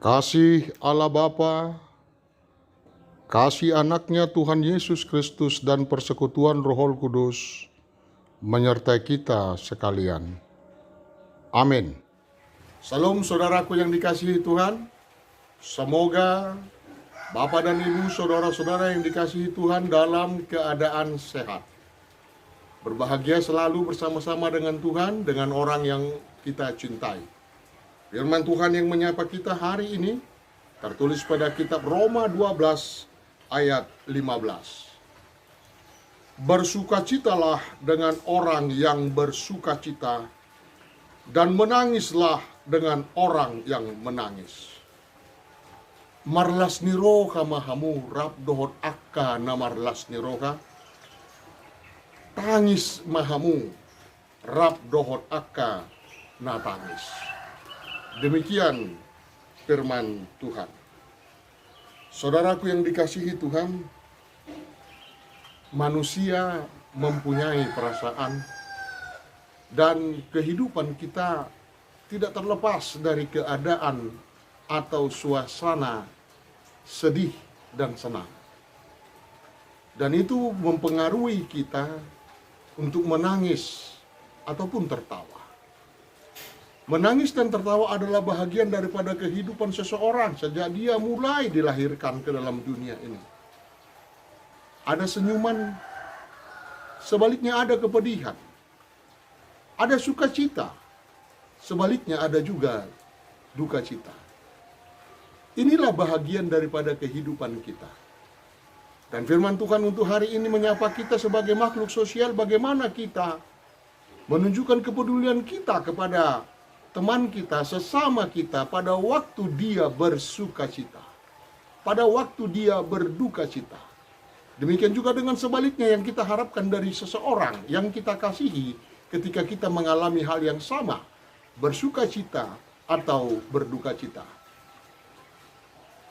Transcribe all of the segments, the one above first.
Kasih Allah Bapa, kasih anaknya Tuhan Yesus Kristus dan persekutuan Roh Kudus menyertai kita sekalian. Amin. Salam saudaraku yang dikasihi Tuhan. Semoga Bapak dan Ibu, saudara-saudara yang dikasihi Tuhan dalam keadaan sehat. Berbahagia selalu bersama-sama dengan Tuhan, dengan orang yang kita cintai. Firman Tuhan yang menyapa kita hari ini tertulis pada kitab Roma 12 ayat 15. Bersukacitalah dengan orang yang bersukacita, dan menangislah dengan orang yang menangis. Marlas niroka mahamu rap dohot akka na marlas niroka. Tangis mahamu rap dohot akka na tangis. Demikian firman Tuhan. Saudaraku yang dikasihi Tuhan, manusia mempunyai perasaan dan kehidupan kita tidak terlepas dari keadaan atau suasana sedih dan senang. Dan itu mempengaruhi kita untuk menangis ataupun tertawa. Menangis dan tertawa adalah bahagian daripada kehidupan seseorang sejak dia mulai dilahirkan ke dalam dunia ini. Ada senyuman, sebaliknya ada kepedihan. Ada sukacita, sebaliknya ada juga duka cita. Inilah bahagian daripada kehidupan kita. Dan firman Tuhan untuk hari ini menyapa kita sebagai makhluk sosial, bagaimana kita menunjukkan kepedulian kita kepada teman kita, sesama kita pada waktu dia bersukacita, pada waktu dia berduka cita. Demikian juga dengan sebaliknya yang kita harapkan dari seseorang yang kita kasihi ketika kita mengalami hal yang sama, bersukacita atau berduka cita.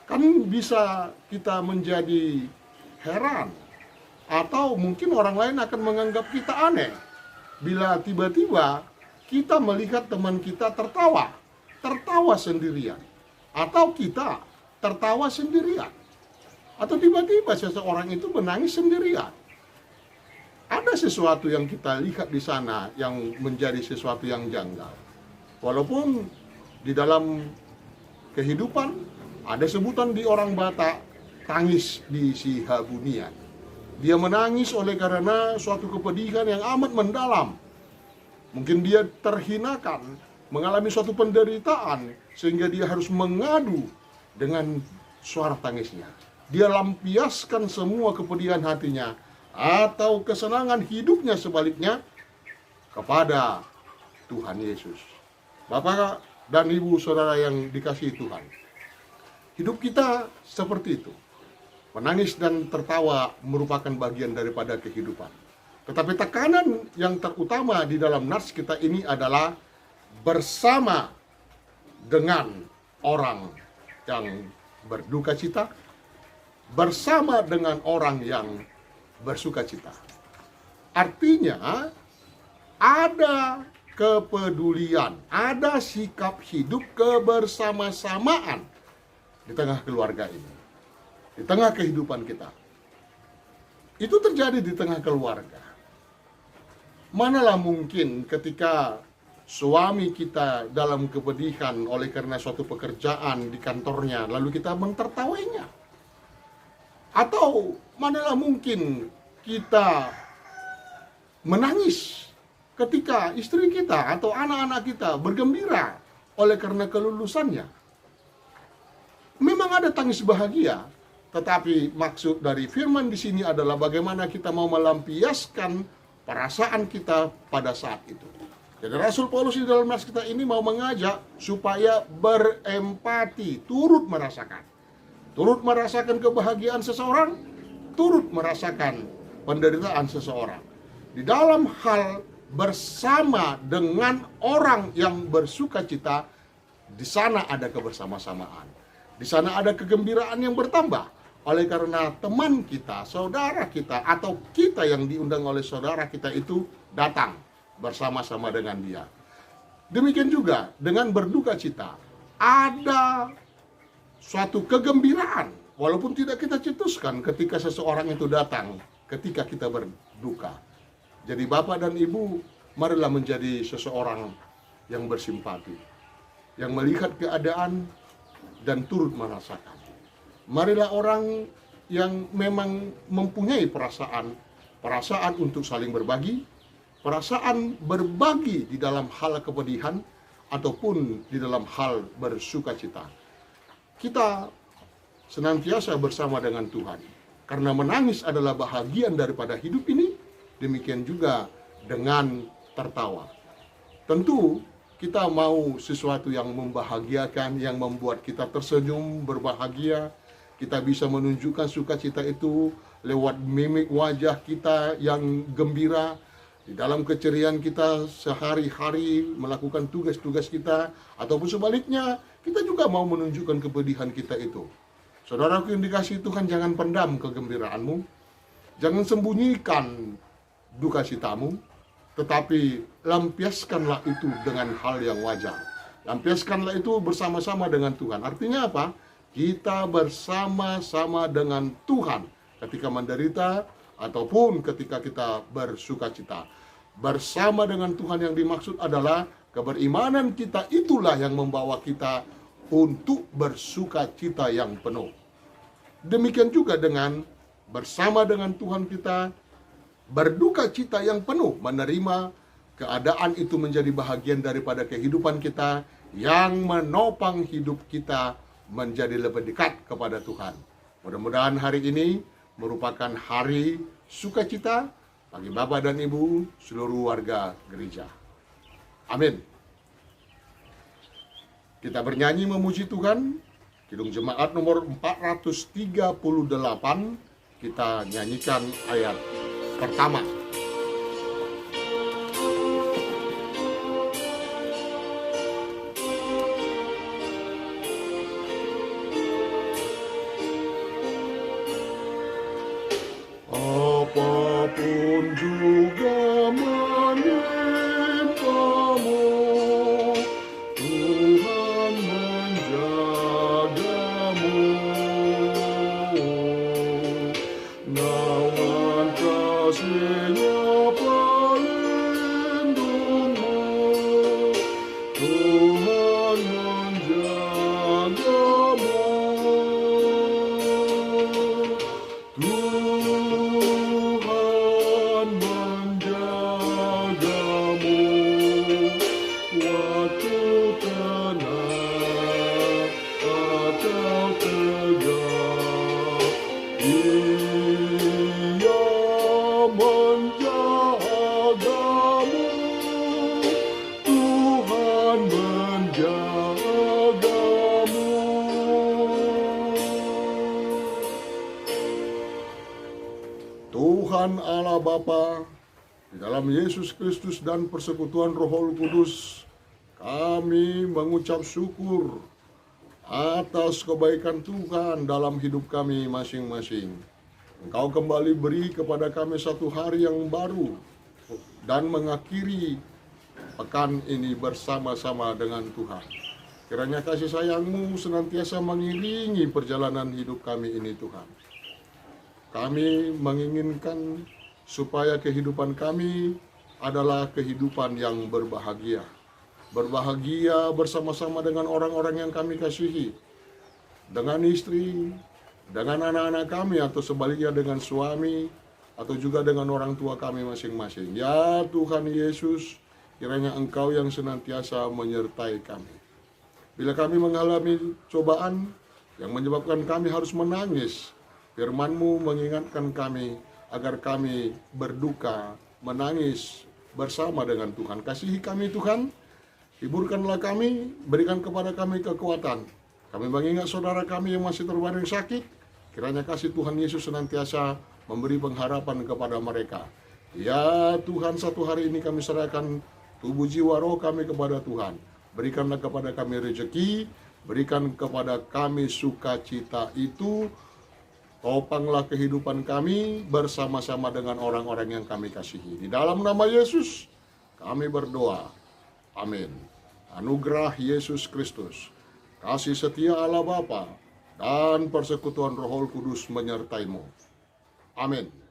Kan bisa kita menjadi heran, atau mungkin orang lain akan menganggap kita aneh bila tiba-tiba kita melihat teman kita tertawa sendirian, atau kita tertawa sendirian, atau tiba-tiba seseorang itu menangis sendirian. Ada sesuatu yang kita lihat di sana yang menjadi sesuatu yang janggal. Walaupun di dalam kehidupan ada sebutan di orang Batak, tangis di si habunian. Dia menangis oleh karena suatu kepedihan yang amat mendalam. Mungkin dia terhinakan, mengalami suatu penderitaan, sehingga dia harus mengadu dengan suara tangisnya. Dia lampiaskan semua kepedihan hatinya, atau kesenangan hidupnya sebaliknya, kepada Tuhan Yesus. Bapak dan Ibu saudara yang dikasihi Tuhan, hidup kita seperti itu. Menangis dan tertawa merupakan bagian daripada kehidupan. Tetapi tekanan yang terutama di dalam nats kita ini adalah bersama dengan orang yang berduka cita, bersama dengan orang yang bersuka cita. Artinya ada kepedulian, ada sikap hidup kebersama-samaan di tengah keluarga ini, di tengah kehidupan kita. Itu terjadi di tengah keluarga. Manalah mungkin ketika suami kita dalam kepedihan oleh karena suatu pekerjaan di kantornya, lalu kita mentertawainya. Atau manalah mungkin kita menangis ketika istri kita atau anak-anak kita bergembira oleh karena kelulusannya. Memang ada tangis bahagia, tetapi maksud dari firman di sini adalah bagaimana kita mau melampiaskan perasaan kita pada saat itu. Jadi Rasul Paulus di dalam nats kita ini mau mengajak supaya berempati, turut merasakan kebahagiaan seseorang, turut merasakan penderitaan seseorang. Di dalam hal bersama dengan orang yang bersuka cita, di sana ada kebersama-samaan. Di sana ada kegembiraan yang bertambah. Oleh karena teman kita, saudara kita, atau kita yang diundang oleh saudara kita itu datang bersama-sama dengan dia. Demikian juga dengan berduka cita. Ada suatu kegembiraan, walaupun tidak kita cetuskan ketika seseorang itu datang, ketika kita berduka. Jadi Bapak dan Ibu, marilah menjadi seseorang yang bersimpati, yang melihat keadaan dan turut merasakan. Marilah orang yang memang mempunyai perasaan untuk saling berbagi, perasaan berbagi di dalam hal kepedihan ataupun di dalam hal bersukacita. Kita senantiasa bersama dengan Tuhan, karena menangis adalah bahagian daripada hidup ini. Demikian juga dengan tertawa. Tentu kita mau sesuatu yang membahagiakan, yang membuat kita tersenyum, berbahagia. Kita bisa menunjukkan sukacita itu lewat mimik wajah kita yang gembira, di dalam keceriaan kita sehari-hari melakukan tugas-tugas kita, ataupun sebaliknya kita juga mau menunjukkan kepedihan kita itu. Saudaraku yang dikasihi Tuhan, jangan pendam kegembiraanmu, jangan sembunyikan duka citamu, tetapi lampiaskanlah itu dengan hal yang wajar. Lampiaskanlah itu bersama-sama dengan Tuhan. Artinya apa? Kita bersama-sama dengan Tuhan ketika menderita ataupun ketika kita bersukacita. Bersama dengan Tuhan yang dimaksud adalah keberimanan kita itulah yang membawa kita untuk bersukacita yang penuh. Demikian juga dengan bersama dengan Tuhan kita berduka cita yang penuh, menerima keadaan itu menjadi bahagian daripada kehidupan kita yang menopang hidup kita menjadi lebih dekat kepada Tuhan. Mudah-mudahan hari ini merupakan hari sukacita bagi Bapak dan Ibu seluruh warga gereja. Amin. Kita bernyanyi memuji Tuhan. Kidung Jemaat nomor 438, kita nyanyikan ayat pertama. Apapun juga menimpamu, Tuhan menjagamu. Naungan kasih-Nya pelindungmu, Tuhan menjagamu. Tuhan menjagamu waktu tenang atau tegang. Ia menjagamu, Tuhan menjagamu. Tuhan Allah Bapa, di dalam Yesus Kristus dan persekutuan Roh Kudus, kami mengucap syukur atas kebaikan Tuhan dalam hidup kami masing-masing. Engkau kembali beri kepada kami satu hari yang baru dan mengakhiri pekan ini bersama-sama dengan Tuhan. Kiranya kasih sayang-Mu senantiasa mengiringi perjalanan hidup kami ini, Tuhan. Kami menginginkan supaya kehidupan kami adalah kehidupan yang berbahagia. Berbahagia bersama-sama dengan orang-orang yang kami kasihi. Dengan istri, dengan anak-anak kami, atau sebaliknya dengan suami, atau juga dengan orang tua kami masing-masing. Ya Tuhan Yesus, kiranya Engkau yang senantiasa menyertai kami. Bila kami mengalami cobaan yang menyebabkan kami harus menangis, Firman-Mu mengingatkan kami agar kami berduka, menangis bersama dengan Tuhan. Kasihi kami Tuhan, hiburkanlah kami, berikan kepada kami kekuatan. Kami mengingat saudara kami yang masih terbaring sakit, kiranya kasih Tuhan Yesus senantiasa memberi pengharapan kepada mereka. Ya Tuhan, satu hari ini kami serahkan tubuh jiwa roh kami kepada Tuhan. Berikanlah kepada kami rezeki, berikan kepada kami sukacita itu. Topanglah kehidupan kami bersama-sama dengan orang-orang yang kami kasihi. Di dalam nama Yesus kami berdoa. Amin. Anugerah Yesus Kristus, kasih setia Allah Bapa, dan persekutuan Roh Kudus menyertaimu. Amin.